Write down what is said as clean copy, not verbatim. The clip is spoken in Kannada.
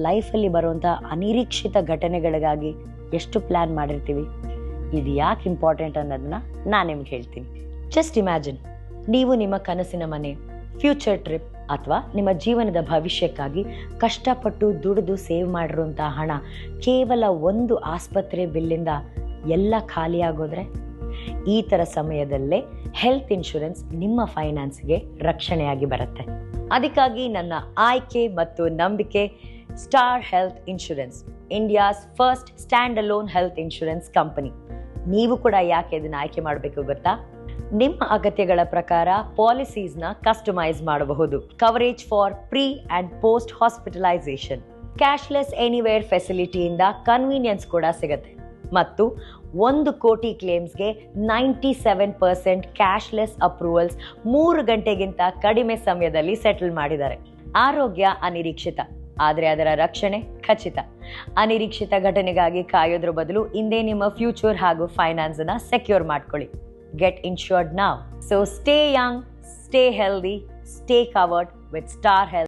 ಲೈಫಲ್ಲಿ ಬರುವಂಥ ಅನಿರೀಕ್ಷಿತ ಘಟನೆಗಳಿಗಾಗಿ ಎಷ್ಟು ಪ್ಲ್ಯಾನ್ ಮಾಡಿರ್ತೀವಿ. ಇದು ಯಾಕೆ ಇಂಪಾರ್ಟೆಂಟ್ ಅನ್ನೋದನ್ನ ನಾನು ನಿಮ್ಗೆ ಹೇಳ್ತೀನಿ. ಜಸ್ಟ್ ಇಮ್ಯಾಜಿನ್, ನೀವು ನಿಮ್ಮ ಕನಸಿನ ಮನೆ, ಫ್ಯೂಚರ್ ಟ್ರಿಪ್ ಅಥವಾ ನಿಮ್ಮ ಜೀವನದ ಭವಿಷ್ಯಕ್ಕಾಗಿ ಕಷ್ಟಪಟ್ಟು ದುಡಿದು ಸೇವ್ ಮಾಡಿರುವಂಥ ಹಣ ಕೇವಲ ಒಂದು ಆಸ್ಪತ್ರೆ ಬಿಲ್ಲಿಂದ ಎಲ್ಲ ಖಾಲಿಯಾಗೋದ್ರೆ, ಈ ಥರ ಸಮಯದಲ್ಲೇ ಹೆಲ್ತ್ ಇನ್ಶೂರೆನ್ಸ್ ನಿಮ್ಮ ಫೈನಾನ್ಸ್ಗೆ ರಕ್ಷಣೆಯಾಗಿ ಬರುತ್ತೆ. ಅದಕ್ಕಾಗಿ ನನ್ನ ಆಯ್ಕೆ ಮತ್ತು ನಂಬಿಕೆ star health insurance, India's first stand alone health insurance company. ನೀವು ಕೂಡ ಯಾಕೆ ಇದನ್ನು ಆಯ್ಕೆ ಮಾಡಬೇಕು ಗೊತ್ತಾ? ನಿಮ್ಮ ಅಗತ್ಯಗಳ ಪ್ರಕಾರ ಪಾಲಿಸೀಸ್ನ ಕಸ್ಟಮೈಸ್ ಮಾಡಬಹುದು. Coverage for pre and post hospitalisation, cashless anywhere ಫೆಸಿಲಿಟಿಯಿಂದ ಕನ್ವೀನಿಯನ್ಸ್ ಕೂಡ ಸಿಗುತ್ತೆ. ಮತ್ತು 1 ಕೋಟಿ ಕ್ಲೇಮ್ಸ್ಗೆ 97% ಕ್ಯಾಶ್ಲೆಸ್ ಅಪ್ರೂವಲ್ಸ್ 3 ಗಂಟೆಗಿಂತ ಕಡಿಮೆ ಸಮಯದಲ್ಲಿ ಸೆಟಲ್ ಮಾಡಿದ್ದಾರೆ. ಆರೋಗ್ಯ ಅನಿರೀಕ್ಷಿತ, ಆದರೆ ಅದರ ರಕ್ಷಣೆ ಖಚಿತ. ಅನಿರೀಕ್ಷಿತ ಘಟನೆಗಾಗಿ ಕಾಯೋದ್ರ ಬದಲು ಇಂದೇ ನಿಮ್ಮ ಫ್ಯೂಚರ್ ಹಾಗೂ ಫೈನಾನ್ಸ್ ಅನ್ನ ಸೆಕ್ಯೂರ್ ಮಾಡ್ಕೊಳ್ಳಿ. Get insured now. So stay young, stay healthy, stay covered with Star Health.